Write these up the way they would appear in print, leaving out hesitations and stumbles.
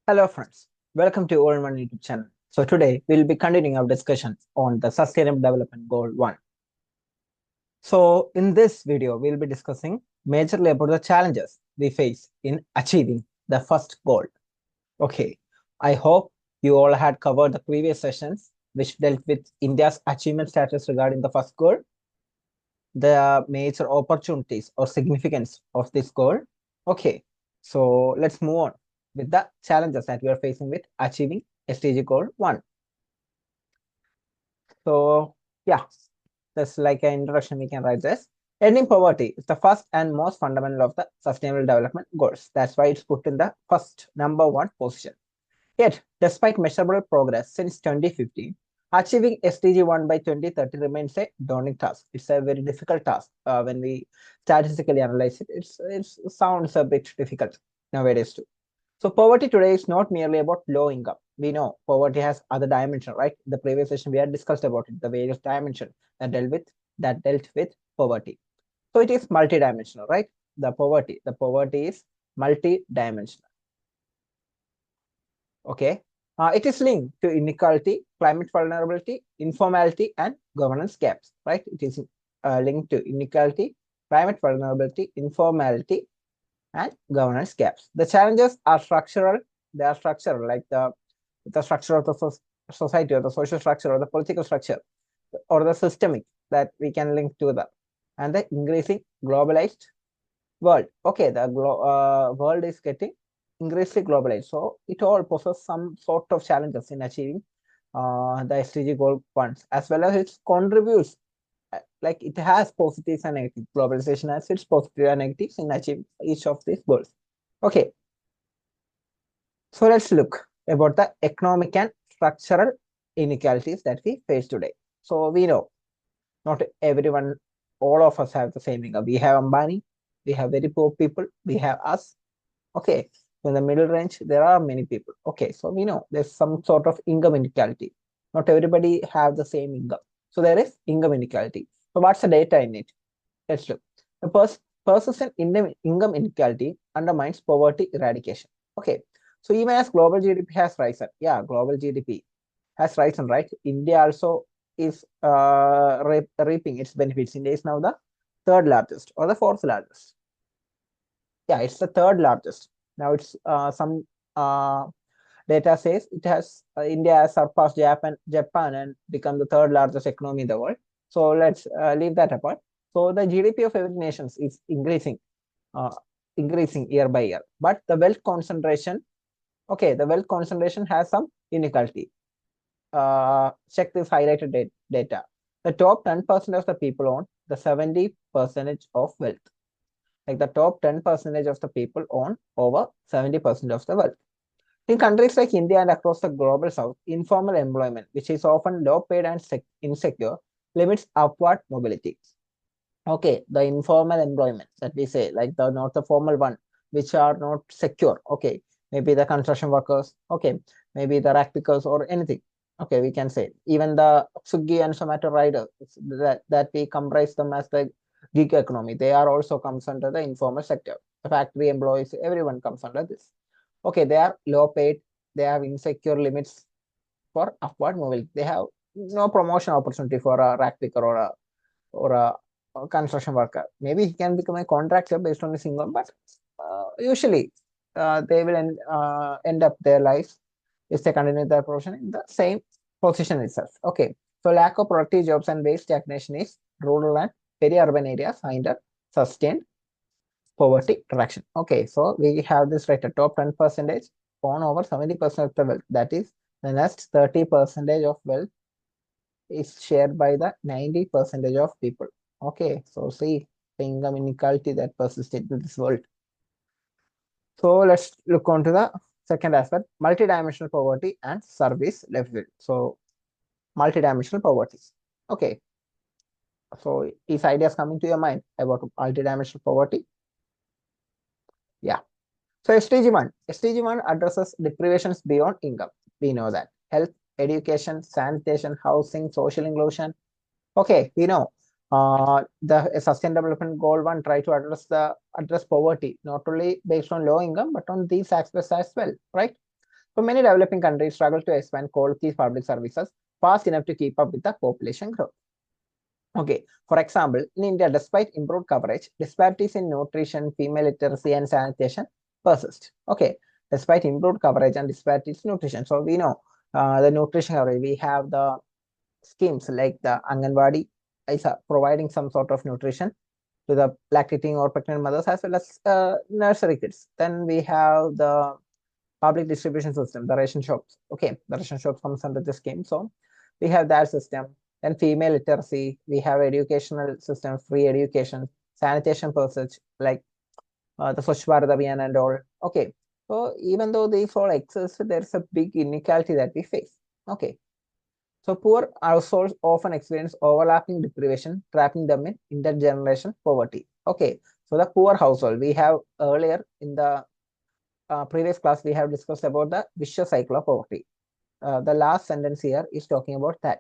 Hello friends, welcome to All in One YouTube channel. So today we'll be continuing our discussion on the Sustainable Development Goal 1. So in this video, we'll be discussing majorly about the challenges we face in achieving the first goal. Okay, I hope you all had covered the previous sessions which dealt with India's achievement status regarding the first goal, the major opportunities or significance of this goal. Okay, so let's move on with the challenges that we are facing with achieving SDG goal 1. So yeah, that's like an introduction. We can write this. Ending poverty is the first and most fundamental of the sustainable development goals. That's why it's put in the first number one position. Yet, despite measurable progress since 2015, achieving SDG 1 by 2030 remains a daunting task. It's a very difficult task when we statistically analyze it. It sounds a bit difficult nowadays too. So poverty today is not merely about low income. We know poverty has other dimensions, right? The previous session we had discussed about it, the various dimensions that dealt with poverty. So it is multidimensional, right? The poverty is multidimensional. Okay. It is linked to inequality, climate vulnerability, informality, and governance gaps, right? It is linked to inequality, climate vulnerability, informality, and governance gaps. The challenges are structural. They are structural, like the structure of the society or the social structure or the political structure or the systemic that we can link to that. And the increasing globalized world. Okay, the world is getting increasingly globalized. So it all poses some sort of challenges in achieving the SDG goal ones, as well as it contributes, like it has positives and negatives. Globalization has its positive and negatives in achieving each of these goals. Okay, so let's look about the economic and structural inequalities that we face today. So we know not everyone, all of us have the same income. We have Ambani, we have very poor people, we have us. Okay, in the middle range, there are many people. Okay, so we know there's some sort of income inequality. Not everybody have the same income. So there is income inequality. So what's the data in it? Let's look. The persistent income inequality undermines poverty eradication. Okay, so even as global GDP has risen, yeah, global GDP has risen, right? India also is reaping its benefits. India is now the third largest or the fourth largest. Yeah, it's the third largest. Now it's some data says it has India has surpassed Japan and become the third largest economy in the world. So let's leave that apart. So the GDP of every nation is uh, increasing year by year, but the wealth concentration, okay, the wealth concentration has some inequality. Check this highlighted data. The top 10% of the people own the 70% of wealth. Like the top 10% of the people own over 70% of the wealth. In countries like India and across the global south, informal employment, which is often low paid and insecure, limits upward mobility. Okay, the informal employment that we say, like the not the formal one, which are not secure. Okay, maybe the construction workers. Okay, maybe the rack pickers or anything. Okay, we can say even the Swiggy and Zomato riders that we comprise them as the gig economy. They are also comes under the informal sector. The factory employees, everyone comes under this. Okay, they are low paid. They have insecure limits for upward mobility. They have no promotion opportunity for a rack picker or a construction worker. Maybe he can become a contractor based on his income, but usually they will end up their lives if they continue their profession in the same position itself. Okay, so lack of productive jobs and wage stagnation is rural and peri-urban areas hinder sustained poverty reduction. Okay, so we have this right, a top 10% on over 70% of the wealth. That is, the next 30% of wealth is shared by the 90% of people. Okay, so see the income inequality that persists in this world. So let's look on to the second aspect, multidimensional poverty and service livelihood. So multidimensional poverty. Okay, so is ideas coming to your mind about multidimensional poverty? Yeah. So SDG1 addresses deprivations beyond income. We know that. Health, education, sanitation, housing, social inclusion. Okay, we know the Sustainable Development Goal 1 try to address poverty not only based on low income but on these aspects as well, right? So many developing countries struggle to expand quality public services fast enough to keep up with the population growth. Okay, for example, in India, despite improved coverage, disparities in nutrition, female literacy, and sanitation persist. Okay, despite improved coverage and disparities in nutrition. So we know the nutrition coverage, we have the schemes like the Anganwadi is providing some sort of nutrition to the lactating or pregnant mothers as well as nursery kids. Then we have the public distribution system, the ration shops. Okay, the ration shop comes under the scheme. So we have that system. Then female literacy, we have educational system, free education, sanitation pursuits like the Swachh Bharat Abhiyan and all. Okay, so even though these all exist, there's a big inequality that we face. Okay, so poor households often experience overlapping deprivation, trapping them in intergenerational poverty. Okay, so the poor household, we have earlier in the previous class, we have discussed about the vicious cycle of poverty. The last sentence here is talking about that.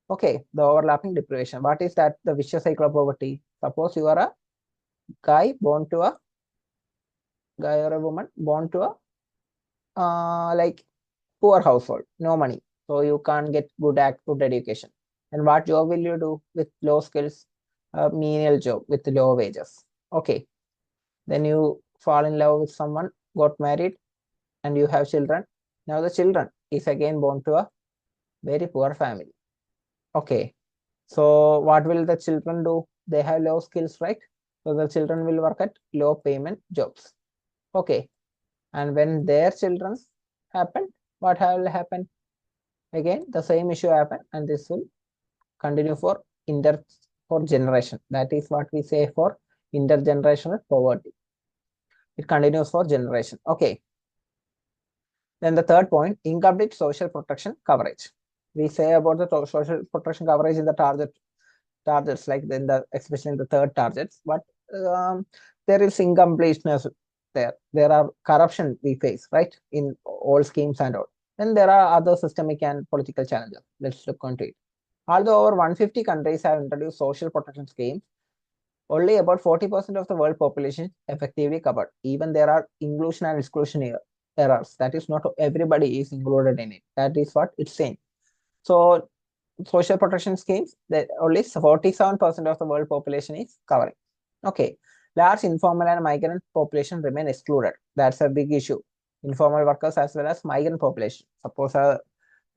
Okay, the overlapping deprivation. What is that? The vicious cycle of poverty. Suppose you are a guy born to a guy or a woman born to a like poor household, no money. So you can't get good education. And what job will you do with low skills? A menial job with low wages. Okay. Then you fall in love with someone, got married, and you have children. Now the children is again born to a very poor family. Okay. So what will the children do? They have low skills, right? So the children will work at low payment jobs. Okay. And when their children happen, what will happen? Again, the same issue happen, and this will continue for generation. That is what we say for intergenerational poverty. It continues for generation. Okay. Then the third point, incomplete social protection coverage. We say about the social protection coverage in the targets, like in the especially in the third targets, but there is incompleteness there. There are corruption we face, right, in all schemes and all. Then there are other systemic and political challenges. Let's look into it. Although over 150 countries have introduced social protection schemes, only about 40% of the world population is effectively covered. Even there are inclusion and exclusion errors. That is, not everybody is included in it. That is what it's saying. So social protection schemes that only 47% of the world population is covering. Okay. Large informal and migrant population remain excluded. That's a big issue. Informal workers as well as migrant population. Suppose a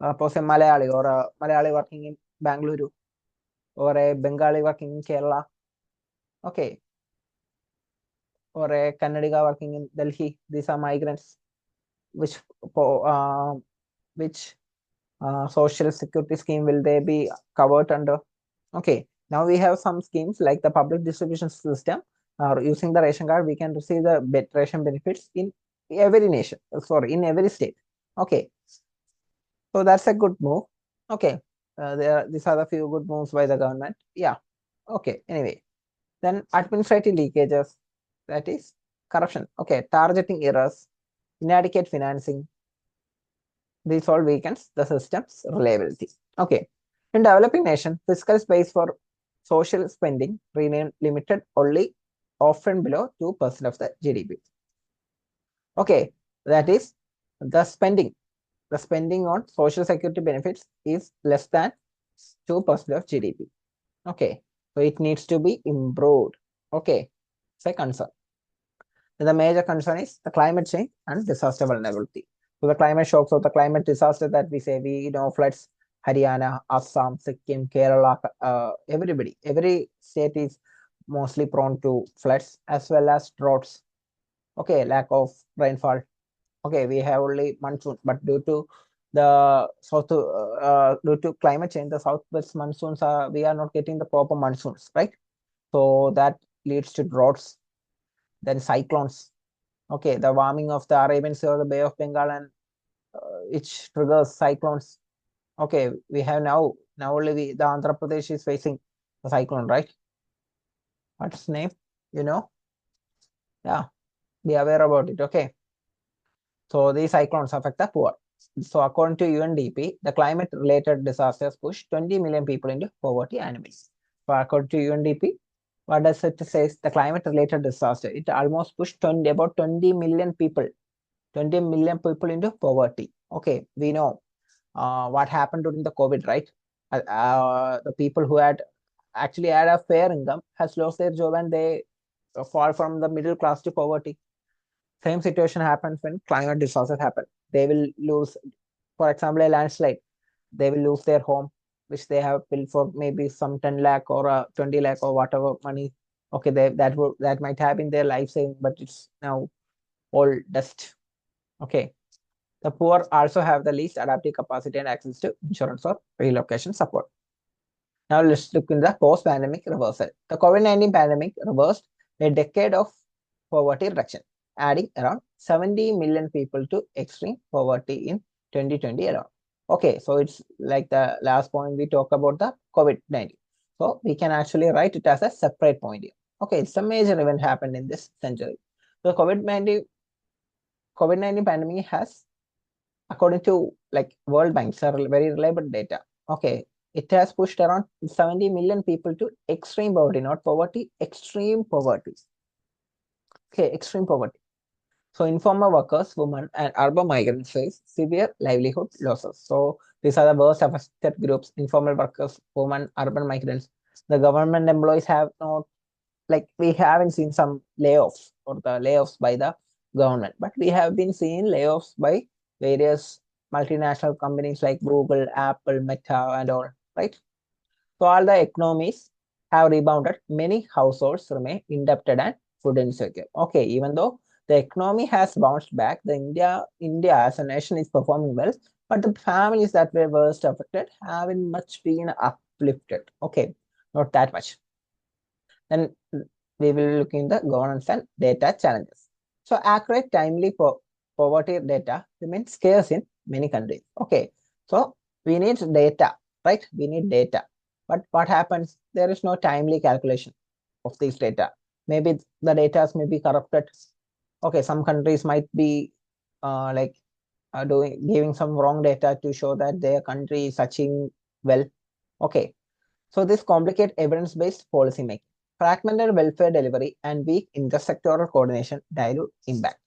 Malayali or a Malayali working in Bangalore or a Bengali working in Kerala. Okay. Or a Kannadiga working in Delhi. These are migrants which social security scheme will they be covered under? Okay, now we have some schemes like the public distribution system. Using the ration card, we can receive the ration benefits in every nation, sorry, in every state. Okay, so that's a good move. Okay, these are the few good moves by the government. Yeah, okay, anyway. Then administrative leakages, that is corruption. Okay, targeting errors, inadequate financing, this all weakens the system's reliability. Okay. In developing nation, fiscal space for social spending remain limited only often below 2% of the GDP. Okay, that is the spending. The spending on social security benefits is less than 2% of GDP. Okay, so it needs to be improved. Okay, it's a concern. The major concern is the climate change and disaster vulnerability. So the climate shocks or the climate disaster that we say, we know floods, Haryana, Assam, Sikkim, Kerala, everybody, every state is mostly prone to floods as well as droughts. Okay, lack of rainfall. Okay, we have only monsoon, but due to the due to climate change, the southwest monsoons we are not getting the proper monsoons, right? So that leads to droughts. Then cyclones. Okay, the warming of the Arabian Sea or the Bay of Bengal and which triggers cyclones. Okay, we have now only the Andhra Pradesh is facing the cyclone, right? What's name? You know? Yeah, be aware about it. Okay. So these cyclones affect the poor. So according to UNDP, the climate-related disasters push 20 million people into poverty annually. So according to UNDP, what does it say? The climate-related disaster, it almost pushed about 20 million people 20 million people into poverty. Okay, we know what happened during the COVID, right? The people who had actually had a fair income has lost their job and they fall from the middle class to poverty. Same situation happens when climate disasters happen. They will lose, for example, a landslide. They will lose their home, which they have built for maybe some 10 lakh or 20 lakh or whatever money. Okay, that might have been their life saving, but it's now all dust. Okay. The poor also have the least adaptive capacity and access to insurance or relocation support. Now let's look in the post-pandemic reversal. The COVID-19 pandemic reversed a decade of poverty reduction, adding around 70 million people to extreme poverty in 2020 alone. Okay, so it's like the last point we talk about the COVID-19. So we can actually write it as a separate point here. Okay, it's a major event happened in this century. The COVID-19 pandemic has, according to like World Bank, very reliable data. Okay, it has pushed around 70 million people to extreme poverty, not poverty, extreme poverty. Okay, extreme poverty. So informal workers, women, and urban migrants face severe livelihood losses. So these are the worst affected groups: informal workers, women, urban migrants. The government employees have not, like, we haven't seen some layoffs or the layoffs by the government, but we have been seeing layoffs by various multinational companies like Google, Apple, Meta, and all, right? So all the economies have rebounded. Many households remain indebted and food insecure. Okay, even though the economy has bounced back, the India as a nation is performing well, but the families that were worst affected haven't much been uplifted. Okay, not that much. Then we will look in the governance and data challenges. So accurate, timely poverty data remains scarce in many countries. Okay, so we need data, right? We need data. But what happens? There is no timely calculation of these data. Maybe the data may be corrupted. Okay, some countries might be giving some wrong data to show that their country is achieving well. Okay, so this complicates evidence-based policy making. Fragmented welfare delivery and weak intersectoral coordination dilute impact.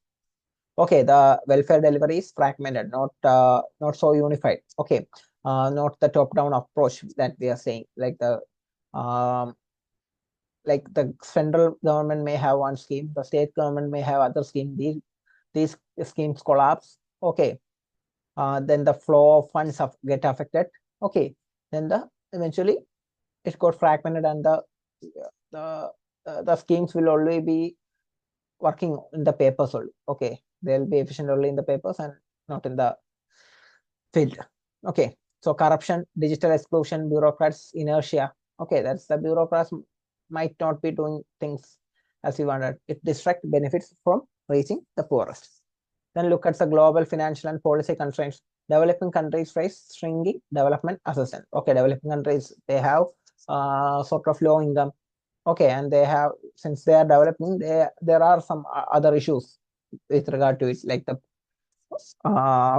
Okay, the welfare delivery is fragmented, not so unified. Okay, not the top-down approach that we are saying. Like the central government may have one scheme, the state government may have other scheme. These schemes collapse. Okay, then the flow of funds get affected. Okay, then eventually it got fragmented and the schemes will only be working in the papers only. Okay, they'll be efficient only in the papers and not in the field. Okay, so corruption, digital exclusion, bureaucrats, inertia. Okay, that's the bureaucrats might not be doing things as we wanted. It distracts benefits from reaching the poorest. Then look at the global financial and policy constraints. Developing countries face shrinking development assistance. Okay, developing countries, they have sort of low income. Okay, and they have, since they are developing, there are some other issues with regard to it, like the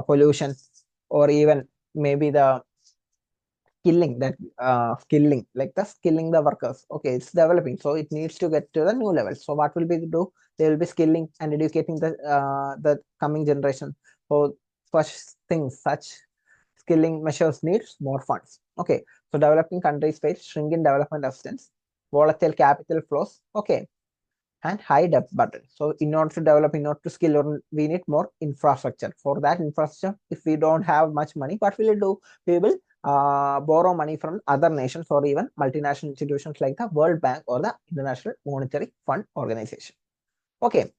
pollution, or even maybe the skilling the workers. Okay, it's developing, so it needs to get to the new level. So what will be do? They will be skilling and educating the coming generation. So such skilling measures needs more funds. Okay, so developing countries face shrinking development assistance, volatile capital flows. Okay, and high debt burden. So in order to develop, in order to skill, we need more infrastructure. For that infrastructure, if we don't have much money, what will we do? We will borrow money from other nations or even multinational institutions like the World Bank or the International Monetary Fund Organization. Okay,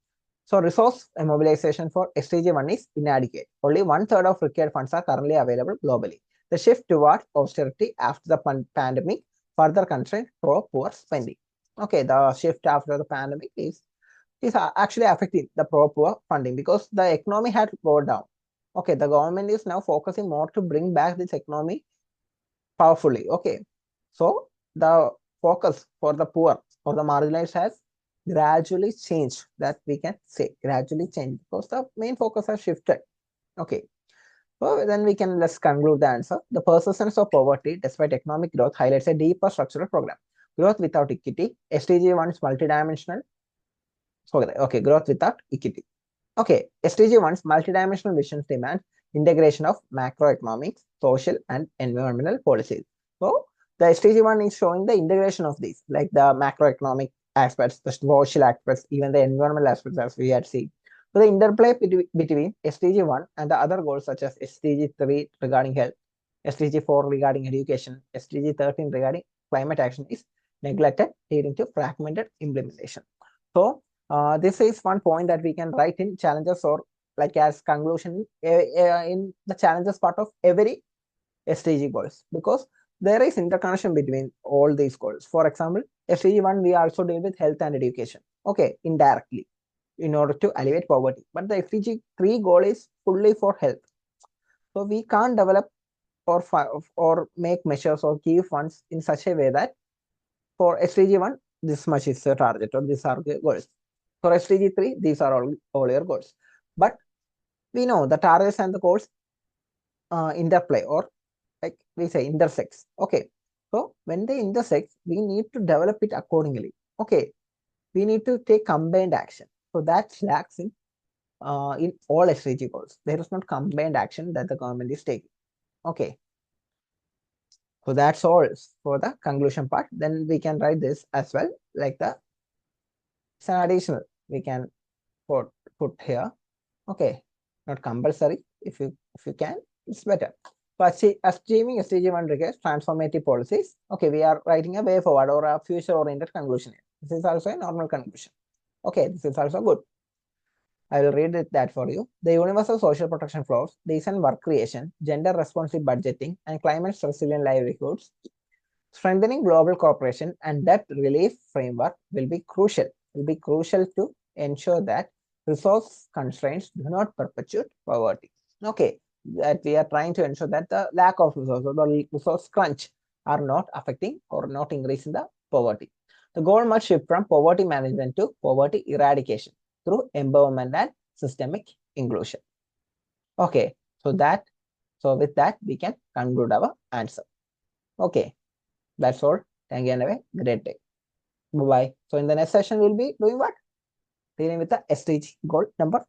so resource mobilization for SDG1 is inadequate. Only 1/3 of required funds are currently available globally. The shift toward austerity after the pandemic further constrained pro-poor spending. Okay, the shift after the pandemic is actually affecting the pro-poor funding because the economy had gone down. Okay, the government is now focusing more to bring back this economy powerfully. Okay, so the focus for the poor or the marginalized has gradually changed, that we can say gradually changed, because the main focus has shifted. Okay, so then let's conclude the answer. The persistence of poverty despite economic growth highlights a deeper structural program. Growth without equity, SDG1 is multidimensional. So, okay, growth without equity. Okay, SDG-1's multidimensional vision demands integration of macroeconomics, social, and environmental policies. So the SDG-1 is showing the integration of these, like the macroeconomic aspects, the social aspects, even the environmental aspects, as we had seen. So the interplay between SDG-1 and the other goals, such as SDG-3 regarding health, SDG-4 regarding education, SDG-13 regarding climate action, is neglected, leading to fragmented implementation. So this is one point that we can write in challenges or like as conclusion in the challenges part of every SDG goals, because there is interconnection between all these goals. For example, SDG-1, we also deal with health and education, okay, indirectly, in order to alleviate poverty. But the SDG-3 goal is fully for health. So we can't develop or make measures or give funds in such a way that for SDG-1, this much is the target or these are the goals. For SDG-3, these are all your goals. But we know the targets and the goals interplay, or like we say intersects. Okay. So when they intersect, we need to develop it accordingly. Okay. We need to take combined action. So that lacks in all SDG goals. There is not combined action that the government is taking. Okay. So that's all for the conclusion part. Then we can write this as well, like it's an additional we can put here. Okay, not compulsory. If you can, it's better. So achieving SDG-1 requires transformative policies. Okay, we are writing a way forward or a future-oriented conclusion. This is also a normal conclusion. Okay, this is also good. I will read that for you. The universal social protection floors, decent work creation, gender responsive budgeting, and climate resilient livelihoods, strengthening global cooperation and debt relief framework will be crucial. To ensure that resource constraints do not perpetuate poverty. Okay, that we are trying to ensure that the lack of resources or the resource crunch are not affecting or not increasing the poverty. The goal must shift from poverty management to poverty eradication through empowerment and systemic inclusion. Okay, so with that we can conclude our answer. Okay, that's all. Thank you and have a great day. Bye bye. So in the next session we'll be doing what? Dealing with the SDG goal number 2.